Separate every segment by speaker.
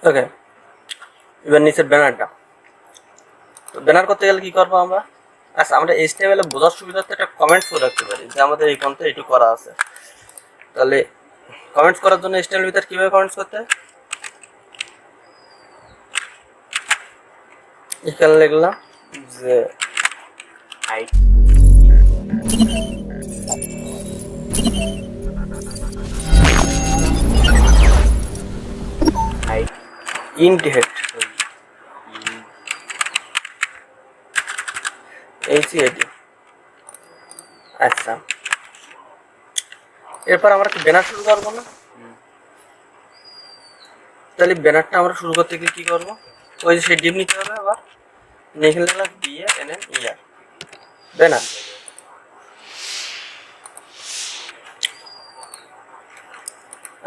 Speaker 1: ওকে, এবার নিচের ব্যানারটা, তো ব্যানার করতে গেলে কি করবো আমরা? আচ্ছা, আমরা HTML এ বোঝার সুবিধার্থে একটা কমেন্টস করে রাখতে পারি যে আমাদের এই পর্যন্ত এইটুকু করা আছে। তাহলে কমেন্টস করার জন্য HTML ভিতরে কিভাবে কমেন্টস করতে হয়? এখানে লিখলাম যে
Speaker 2: height height
Speaker 1: int head HEAD। আচ্ছা, এরপর আমরা কি ব্যানার শুরু করবো না? তাহলে ব্যানারটা আমরা শুরু করতে গেলে কি করবো? ওই যে সেই ডিপ নিতে হবে, আবার লিখে নিলাম BANNER ব্যানার।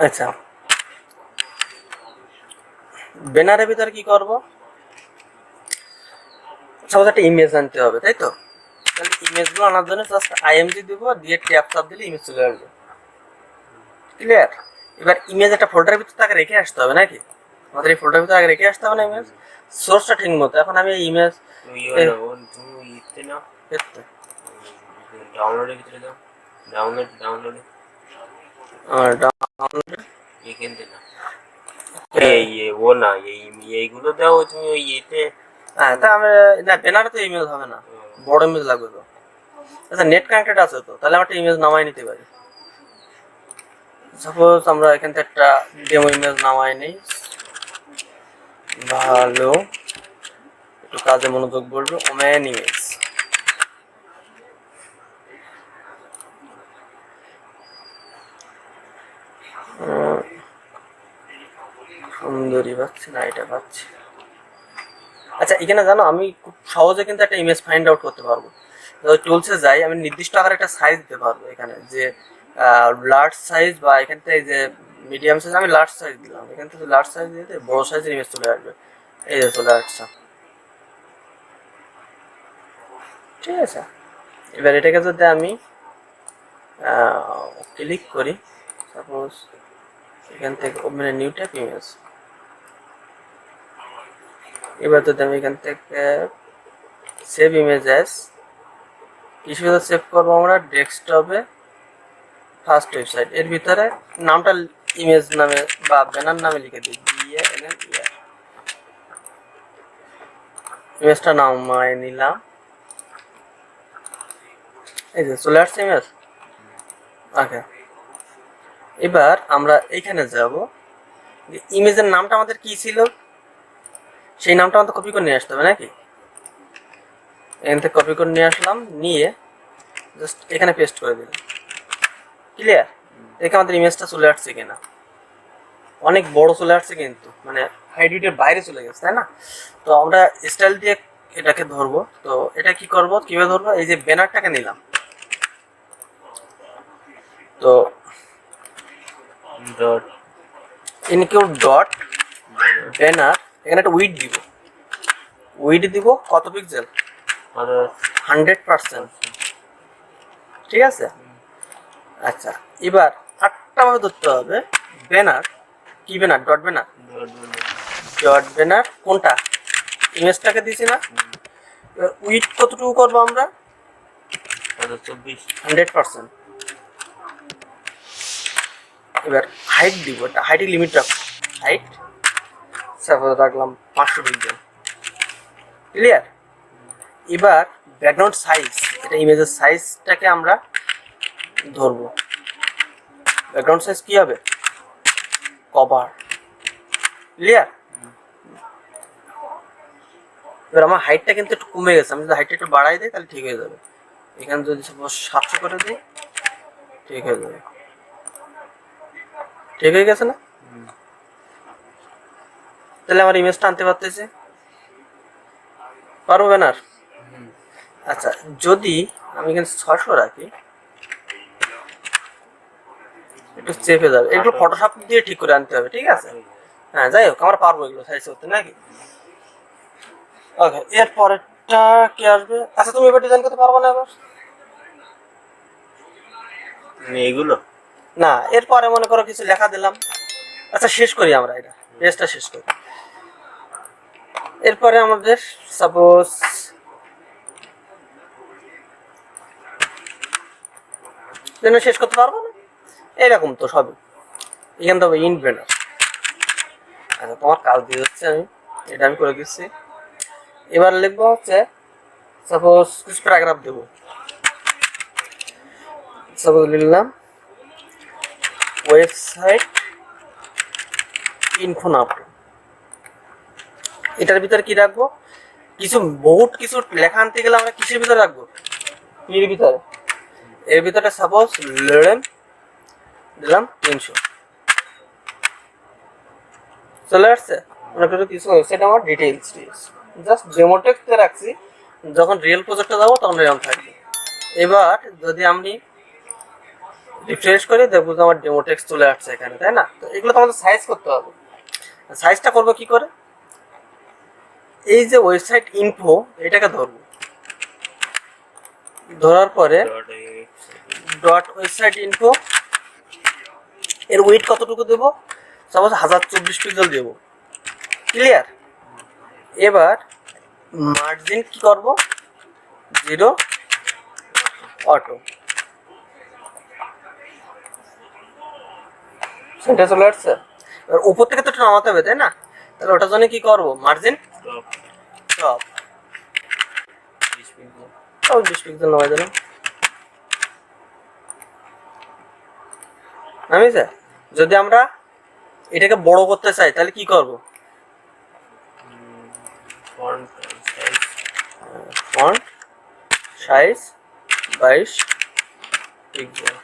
Speaker 1: আচ্ছা, ব্যানারের ভিতরে কি করব? সাপোজ একটা ইমেজ আনতে হবে, তাই তো? তাহলে ইমেজগুলো আনার জন্য জাস্ট IMG দিব, দিয়ে ট্যাব চাপ দিলে ইমেজ চলে আসবে। ক্লিয়ার? এবার ইমেজ একটা ফোল্ডারের ভিতরে তাকে রেখে আসতে হবে নাকি? আমাদের এই ফোল্ডারের ভিতরে আগে রেখে আসতে হবে না ইমেজ? সোর্সটা ঠিক মতো। এখন আমি এই ইমেজ
Speaker 2: ডাউনলোডের ভিতরে দাও, ডাউনলোডে এখান থেকে ও না, এইগুলো দাও তুমি ওই ইয়েতে।
Speaker 1: হ্যাঁ, তা আমি না, ব্যানারে তো ইমেজ হবে না, বড় ইমেজ লাগবে তো। আচ্ছা, নেট কানেক্টেড আছে তো, তাহলে আমরা একটা ইমেজ নামাই নিতে পারি। সাপোজ আমরা এখান থেকে একটা ডেমো ইমেজ নামাই নেই, ভালো একটু কাজে মনোযোগ বলবো। ওম্যান ইমেজ, সুন্দরী পাচ্ছি না, এটা পাচ্ছি। আচ্ছা, এখানে জানো আমি খুব সহজে কিন্তু একটা ইমেজ ফাইন্ড আউট করতে পারবো। টুলসে যাই, আমি নির্দিষ্ট আকারে একটা সাইজ দিতে পারবো। এখানে যে লার্জ সাইজ বা এখান থেকে যে মিডিয়াম সাইজ, আমি লার্জ সাইজ দিলাম। এখান থেকে লার্জ সাইজ দিতে বড় সাইজের ইমেজ চলে আসবে। এই যে চলে আসছে, ঠিক আছে। এবার এটাকে যদি আমি ক্লিক করি, সাপোজ এখান থেকে ওপেন নিউ ট্যাব ইমেজ, এবার যদি আমি এখান থেকে সেভ ইমেজ অ্যাজ, কিছু সেভ করবো আমরা ডেস্কটপে, ফার্স্ট ওয়েবসাইট, এর ভিতরে নামটা ইমেজ নামে বা ব্যানার নামে লিখে দিই, BANNER। ইমেজটা নামায় নিলাম, এই যে চলে আসছে ইমেজ। ওকে, এবার আমরা এইখানে যাব, ইমেজের নামটা আমাদের কি ছিল সেই নামটা আমাদের কপি করে নিয়ে আসতে হবে নাকি? এখান থেকে কপি করে নিয়ে আসলাম, নিয়ে জাস্ট এখানে পেস্ট করে দিলাম। ক্লিয়ার? দেখে আমাদের ইমেজটা চলে আসছে কিনা। অনেক বড় চলে আসছে কিন্তু, মানে হাইডের বাইরে চলে গেছে, তাই না? তো আমরা স্টাইল দিয়ে এটাকে ধরবো। তো এটা কি করব, কিভাবে ধরবো? এই যে ব্যানারটাকে নিলাম, তো
Speaker 2: ডট
Speaker 1: ইনক্লুড ডট ব্যানার, এখানে একটা উইডথ দিব। উইডথ দিব কত পিক্সেল? 100%, ঠিক আছে। আচ্ছা, এবার আটটা ভাবে ধরতে হবে। ব্যানার কি banner? Dot banner. Dot banner কোনটা? ইমেজটাকে দিছি না? এবার উইডথ কতটুকু করবো আমরা? 100%। এবার হাইট দিব, এটা হাইটের লিমিট রাখবো। হাইট সাপোজ রাখলাম 500 পিক্সেল। ক্লিয়ার? এবার ব্যাকগ্রাউন্ড সাইজ, এটা ইমেজের সাইজটাকে আমরা ধরবো। ব্যাকগ্রাউন্ড সাইজ কি হবে? কভার। ক্লিয়ার? এবার আমার হাইটটা কিন্তু একটু কমে গেছে, আমি যদি হাইটটা একটু বাড়াই দিই তাহলে ঠিক হয়ে যাবে। এখানে যদি সাপোজ 700 করে দিই, ঠিক হয়ে যাবে। ঠিক হয়ে গেছে না? তাহলে আমার ইমেজটা আনতে পারতেছে, পারবো ব্যানার? আচ্ছা, যদি আমি এখানে 600 রাখি, একটু চেপে যাবে। এগুলো ফটোশপ দিয়ে ঠিক করে আনতে হবে, ঠিক আছে? হ্যাঁ, যাই হোক, আমরা পারবো এগুলো সাইজ করতে নাকি? ওকে, এর পরেরটা কি আসবে? আচ্ছা, তুমি এবার ডিজাইন করতে পারবো না এবার?
Speaker 2: এগুলো
Speaker 1: না, এরপরে মনে করো কিছু লেখা দিলাম। আচ্ছা, শেষ করি আমরা এটা। পেজটা শেষ করি। এরপরে আমাদের সাপোজ শেষ করতে পারবো না, এরকম তো সবই এখান থেকে ইন্ট ব্যানার। আচ্ছা, তোমার কাজ দিয়ে যাচ্ছে, আমি এটা আমি করে দিচ্ছি। এবার লিখবো হচ্ছে সাপোজ কিছু প্যারাগ্রাফ দেবো। সাপোজ লিখলাম ওয়েবসাইট ইনফো নাও। এটার ভিতরে কি রাখবো, কিছু বহুত কিছু লেখা আনতে গেলে আমরা কিসের ভিতরে রাখবো, এর ভিতরে। এর ভিতরে সাপোজ দিলাম 300, চলে আসছে। মনে করো কিছু ওয়েবসাইট আমার ডিটেইলস জাস্ট ডেমো টেক্সটে রাখছি, যখন রিয়েল প্রজেক্টে যাবো তখন এরকম থাকবে। এবার যদি আমি রিফ্রেশ করি দেখবো যে আমার ডেমো টেক্সট চলে আসছে এখানে, তাই না? তো এগুলো তো আমাদের সাইজ করতে হবে। সাইজটা করবো কি করে, এই যে ওয়েবসাইট ইনফো এটাকে ধরবো, ধরার পরে ডট ওয়েবসাইট ইনফো এর ওয়েট কতটুকু দেবো, সাপোজ 1024 পিক্সেল দেবো। ক্লিয়ার? এবার মার্জিন কি করব, 0 অটো, সেটা চলে আসছে। এবার উপর থেকে তো নামাতে হবে, তাই না? তাহলে ওটার জন্য কি করব, মার্জিন টপ 20 পিক্সেল নামাই দিলাম। নামিয়েছে। যদি আমরা এটাকে বড় করতে চাই তাহলে কি করব, ফন্ট সাইজ 22 পিক্সেল।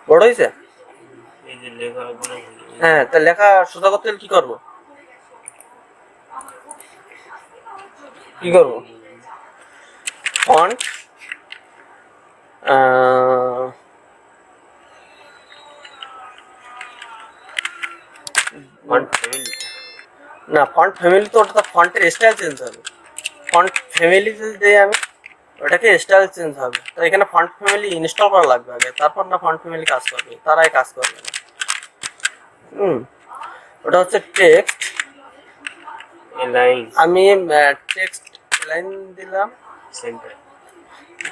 Speaker 1: বড় হয়েছে? হ্যাঁ, তা লেখা সোজা করতে কি করব, ফন্ট না, ফন্ট ফ্যামিলি তো ওটা তো ফন্টের স্টাইল চেঞ্জ হবে। ফন্ট ফ্যামিলি যদি দেই আমি, ওটাকে স্টাইল চেঞ্জ হবে। তো এখানে ফন্ট ফ্যামিলি ইনস্টল করা লাগবে আগে, তারপর না ফন্ট ফ্যামিলি কাজ করবে, তারাই কাজ করবে না। ওটা হচ্ছে টেক্সট এলাইন। আমি টেক্সট এলাইন দিলাম, সেন্টার।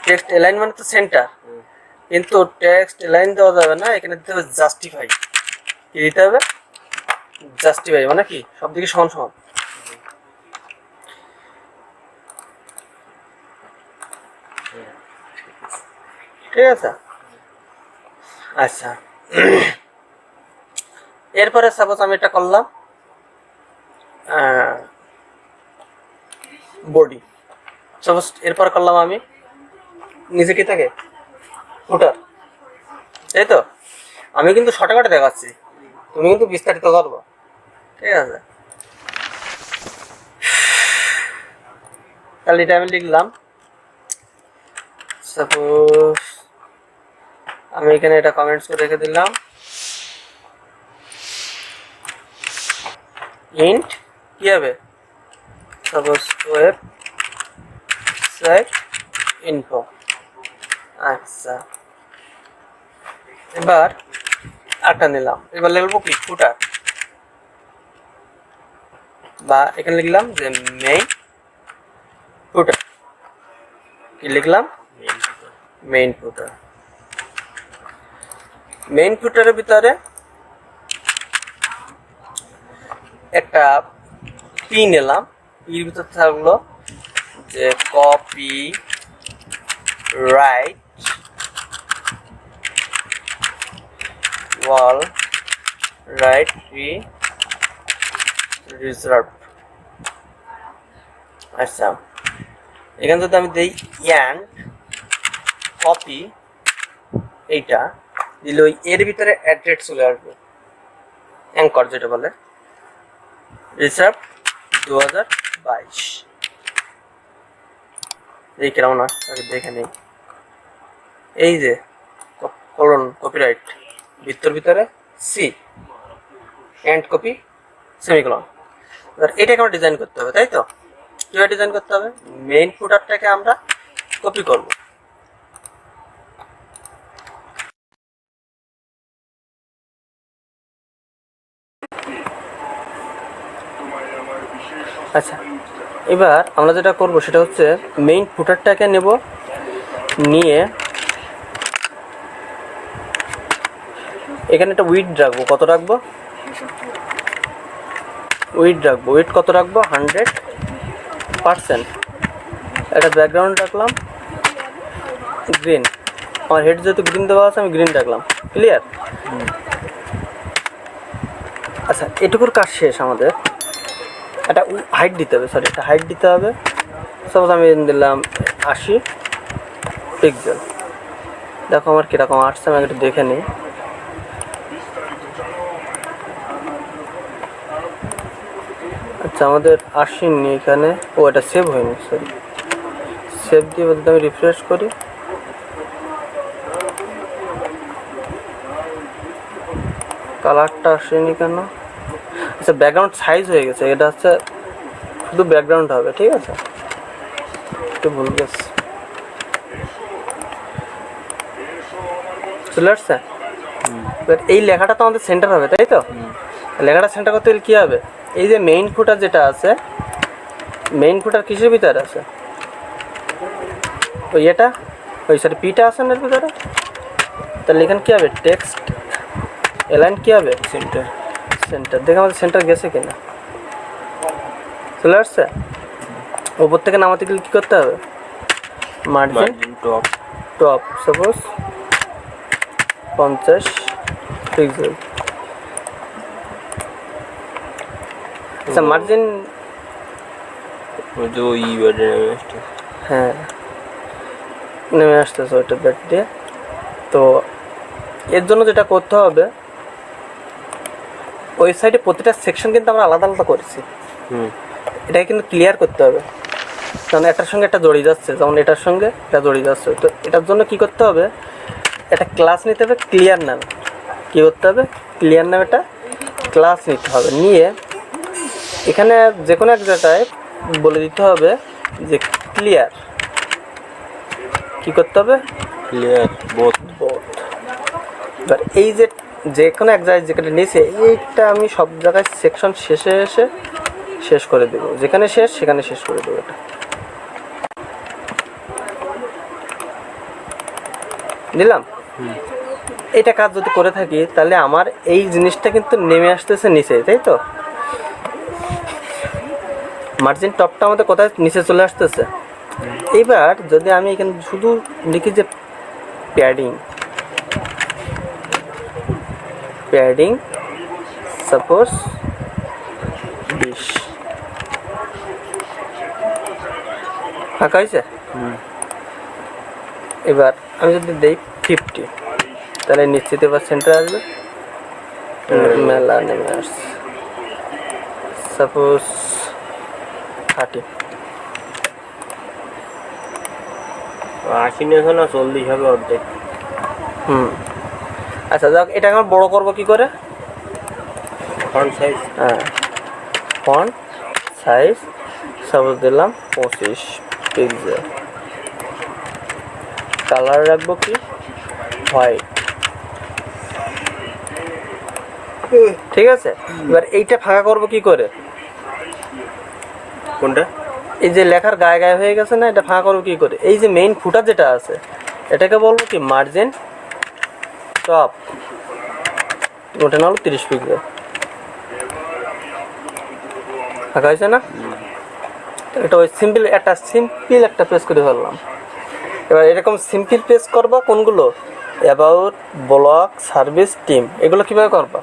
Speaker 1: টেক্সট এলাইন মানে তো সেন্টার, কিন্তু টেক্সট এলাইন দেওয়া যাবে না, এখানে দিতে হবে জাস্টিফাই। কি দিতে হবে, জাস্টিফাই, মানে কি সব দিকে সমান সমান। ঠিক আছে? আচ্ছা, এরপরে সাপোজ আমি এটা করলাম বডি। সাপোজ এরপর করলাম আমি নিচে কি থাকে, ফুটার, তাই তো? আমি কিন্তু শর্টকাটে দেখাচ্ছি, তুমি কিন্তু বিস্তারিত করবো। ঠিক আছে, তাহলে এটা আমি লিখলাম সাপোজ, আমি এখানে এটা কমেন্টস করে রেখে দিলাম, ইন্ট কি হবে, সাপোজ ওয়েবসাইট ইনফো। আচ্ছা, এবার একটা নিলাম, এবার লিখবো কি ফুটার, বা এখানে লিখলাম যে মেইন ফুটার। কি লিখলাম, মেইন ফুটার। মেইন ফুটারের ভিতরে একটা পি নিলাম, পির ভিতর থাকলো যে কপি রাইট ওয়াল রাইট রিজার্ভ। আচ্ছা, এখানে যদি আমি দিই অ্যান্ড কপি, এইটা দিলে ওই এর ভিতরে অ্যাড্রেস চলে আসবে, অ্যাঙ্কর যেটা বলে, রিসার্ভ 2022। এই কেমন আগে দেখে নেই, এই যে কলন কপিরাইট বৃত্তর ভিতরে সি এন্ড কপি সেমিকলন। এবার এটাকে আমরা ডিজাইন করতে হবে, তাই তো? কিভাবে ডিজাইন করতে হবে, মেইন ফুটারটাকে আমরা কপি করব, আচ্ছা, এবার আমরা যেটা করব সেটা হচ্ছে মেইন ফুটারটাকে নেব, নিয়ে এখানে একটা উইড রাখবো। কত রাখবো? উইড রাখবো। উইড কত রাখবো? 100%। একটা ব্যাকগ্রাউন্ড রাখলাম গ্রিন। আমার হেড যেহেতু গ্রিন দেওয়া আছে আমি গ্রিন রাখলাম। ক্লিয়ার? আচ্ছা, এটুকুর কাজ শেষ। আমাদের একটা হাইট দিতে হবে, সরি একটা হাইট দিতে হবে। সাপোজ আমি দিলাম 80 পিক্সেল। দেখো আমার কীরকম আসছে, আমি একটু দেখে নিই। আচ্ছা, আমাদের আসেনি এখানে। ও, এটা সেভ হয়নি, সরি। সেভ দিয়ে বলতে আমি রিফ্রেশ করি। কালারটা আসেনি কেন? আচ্ছা, ব্যাকগ্রাউন্ড সাইজ হয়ে গেছে। এটা হচ্ছে শুধু ব্যাকগ্রাউন্ড হবে, ঠিক আছে? একটু ভুল গেছে। চলে আসছে? এই লেখাটা তো আমাদের সেন্টার হবে, তাই তো? লেখাটা সেন্টার করতে গেলে কী হবে? এই যে মেইন ফুটার যেটা আছে, মেইন ফুটার কিসের ভিতরে আছে? ওই এটা, ওই সরি পিটা আছে না এর ভিতরে। তাহলে এখানে কী হবে? টেক্সট এলাইন কী হবে?
Speaker 2: সেন্টার।
Speaker 1: সেন্টার। দেখে আমাদের সেন্টার গেছে কিনা। চলে আসছে? ওপর থেকে নামাতে গেলে কী করতে হবে? Margin
Speaker 2: top.
Speaker 1: Top suppose 50 pixel. আচ্ছা, মার্জিন হ্যাঁ নেমে আসতেছে ওইটা ব্যাট দিয়ে। তো এর জন্য যেটা করতে হবে, ওয়েবসাইটে প্রতিটা সেকশন কিন্তু আমরা আলাদা আলাদা করেছি। এটাকে কিন্তু ক্লিয়ার করতে হবে, কারণ একটার সঙ্গে একটা জড়িয়ে যাচ্ছে। যেমন এটার সঙ্গে এটা জড়িয়ে যাচ্ছে। তো এটার জন্য কি করতে হবে? একটা ক্লাস নিতে হবে ক্লিয়ার নামে। কী করতে হবে? ক্লিয়ার নামে একটা ক্লাস নিতে হবে। নিয়ে এখানে যে কোনো এক জায়গায় বলে দিতে হবে যে ক্লিয়ার। কী করতে হবে?
Speaker 2: Clear both.
Speaker 1: এবার এই যে কোনো এক জায়গায় যেখানে নিয়েছে, এইটা আমি সব জায়গায় সেকশন শেষে এসে শেষ করে দেবো। যেখানে শেষ সেখানে শেষ করে দেবো। এটা দিলাম। এইটা কাজ যদি করে থাকি তাহলে আমার এই জিনিসটা কিন্তু নেমে আসতেছে নিচে, তাই তো? মার্জিন টপটা আমাদের কোথায়? নিচে চলে আসতেছে। এইবার যদি আমি এখানে শুধু লিখি যে প্যাডিং, প্যাডিং সাপোজ 20, ফাঁকা হয়েছে? এবার আমি যদি দিই 50, তাহলে নিশ্চিত এবার সেন্টার আসবে। মেলা নেমে আসছে। সাপোজ 30।
Speaker 2: 80 নিয়েছো না 40 হবে অর্ধেক।
Speaker 1: আচ্ছা যাক, এটা আমার বড় করবো কি করে?
Speaker 2: Font size.
Speaker 1: হ্যাঁ, ফন্ট সাইজ সাপোজ দিলাম 25 পিক্সেল। কালার রাখবো কি? হোয়াইট। ঠিক আছে। এবার এইটা ফাঁকা করবো কি করে?
Speaker 2: কোনটা?
Speaker 1: এই যে লেখার গায়ে গায়ে হয়ে গেছে না, এটা ফাঁকা করবো কি করে? এই যে মেইন ফুটার যেটা আছে, এটাকে বলবো কি? Margin top. ওটা না হলো 30 পিক্সেল। ফাঁকা হয়েছে না? এটা ওই সিম্পল একটা পেজ করে ফেললাম। এবার এরকম সিম্পল পেজ করবা কোনগুলো? About, blog, service, team. এগুলো কীভাবে করবা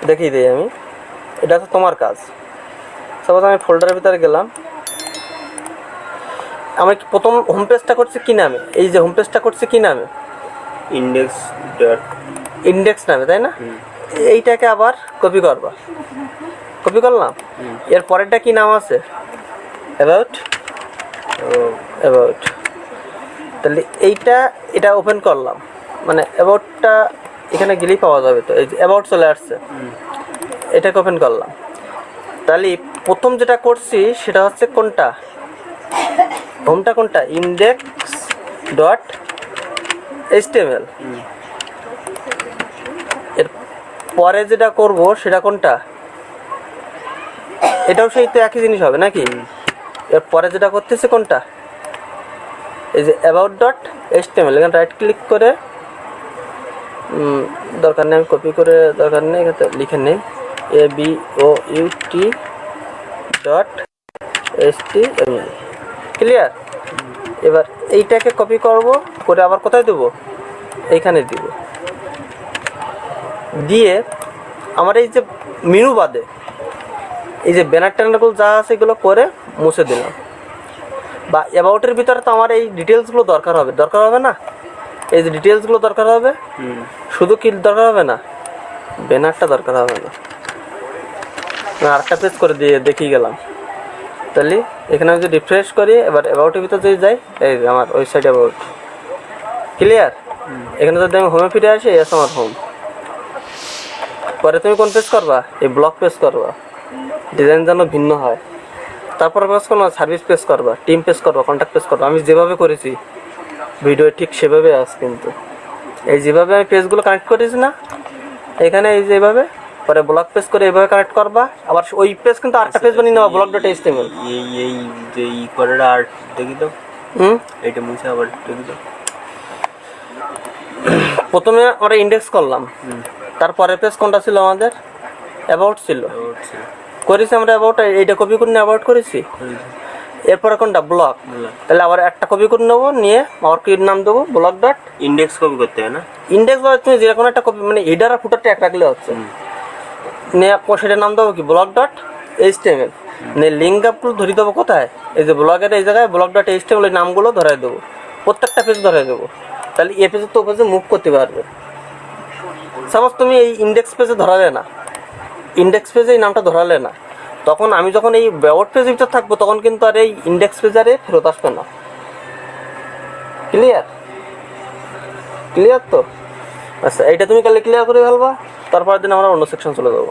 Speaker 1: দেখিয়ে দিই আমি। এটা তো তোমার কাজ। সাপোজ আমি ফোল্ডারের ভিতরে গেলাম। আমি প্রথম হোম পেজটা করছি কী নামে? এই যে হোম পেজটা করছি কী নামে? ইন্ডেক্স নামে, তাই না? এইটাকে আবার কপি করবা। কপি করলাম। এর পরেরটা কি নাম আছে? অ্যাবাউট। তাহলে এটা ওপেন করলাম, মানে অ্যাবাউটটা এখানে গেলেই পাওয়া যাবে। তো এই যে অ্যাবাউট চলে আসছে, এটাকে ওপেন করলাম। তাহলে প্রথম যেটা করছি সেটা হচ্ছে কোনটা? হোমটা কোনটা? Index dot HTML. এর পরে যেটা করব সেটা কোনটা? এটাও সেই তো একই জিনিস হবে নাকি? এরপরে যেটা করতেছে কোনটা, এই যে অ্যাবাউট ডট এইচটিএমএল, এখানে রাইট ক্লিক করে দরকার নেই, আমি কপি করে দরকার নেই, এখানে লিখে নেই ABOUT ডট HTML। ক্লিয়ার? এবার এইটাকে কপি করব, করে আবার কোথায় দেবো, এইখানে দিব। দিয়ে আমার এই যে মেনু বাদে এই যে ব্যানার ট্যানারগুলো যা আছে এগুলো করে মুছে দিলাম। বা অ্যাবাউটের ভিতরে তো আমার এই ডিটেলসগুলো দরকার হবে না? এই যে ডিটেলসগুলো দরকার হবে, শুধু কি দরকার হবে না, ব্যানারটা দরকার হবে না। আরেকটা পেজ করে দিয়ে দেখিয়ে গেলাম। তাহলে এখানে আমি যদি রিফ্রেশ করি, এবার অ্যাবাউটের ভিতরে যদি যাই, এই যে আমার ওয়েবসাইট অ্যাবাউট। ক্লিয়ার? এখানে যদি আমি হোমে ফিরে আসি, এস আমার হোম। পরে তুমি কোন পেজ করবা, এই ব্লগ পেজ করবা, ডিজাইন যেন ভিন্ন হয়। তারপর পেজ করবা, সার্ভিস পেজ করবা, টিম পেজ করবা, কন্ট্যাক্ট পেজ করবা। আমি যেভাবে করেছি ভিডিও ঠিক সেভাবে আছে, কিন্তু এই যেভাবে আমি পেজগুলো কানেক্ট করেছি না, এখানে এই যেভাবে পরে ব্লগ পেজ করে এইভাবে কানেক্ট করবা। আবার ওই পেজ কিন্তু আরেকটা পেজ বানিয়ে নেওয়া, ব্লগ ডট এইচটিএমএল।
Speaker 2: এই যে ই করে আর দেখি তো, এইটা মুছে আবার দেখি তো।
Speaker 1: প্রথমে আমরা ইন্ডেক্স করলাম, তারপরে পেজ কোনটা ছিল আমাদের, অ্যাবাউট ছিল। করেছি আমরা অ্যাবাউট, এইটা কপি করে নিয়ে অ্যাবাউট করেছি। এরপরে কোনটা, ব্লগ। তাহলে আবার একটা কপি করে নেবো, নিয়ে আবার কি নাম দেবো, ব্লগ ডট
Speaker 2: ইন্ডেক্স কপি করতে হয় না?
Speaker 1: ইন্ডেক্স বা তুমি যে কোনো একটা কপি, মানে হেডার আর ফুটারটা এক রাখলে হচ্ছে। নিয়ে সেটার নাম দেবো কি, ব্লগ ডট এইচটিএমএল। নিয়ে লিঙ্ক আপগুলো ধরিয়ে দেবো কোথায়, এই যে ব্লগের এই জায়গায় ব্লগ ডট এইচটিএমএল, এই নামগুলো ধরাই দেবো, প্রত্যেকটা পেজ ধরাই দেবো। তাহলে এ পেজে তো ও পেজে মুভ করতে পারবে। সাপোজ তুমি এই ইন্ডেক্স পেজে ধরালে না, ইন্ডেক্স পেজে এই নামটা ধরালে না, তখন আমি যখন এই ব্যাওয়ার্ড পেজের ভিতর থাকবো, তখন কিন্তু আর এই ইন্ডেক্স পেজারে ফেরত আসবে না। ক্লিয়ার? ক্লিয়ার তো? আচ্ছা, এইটা তুমি কালে ক্লিয়ার করে ফেলবা, তারপরের দিন আমরা অন্য সেকশন চলে যাবো।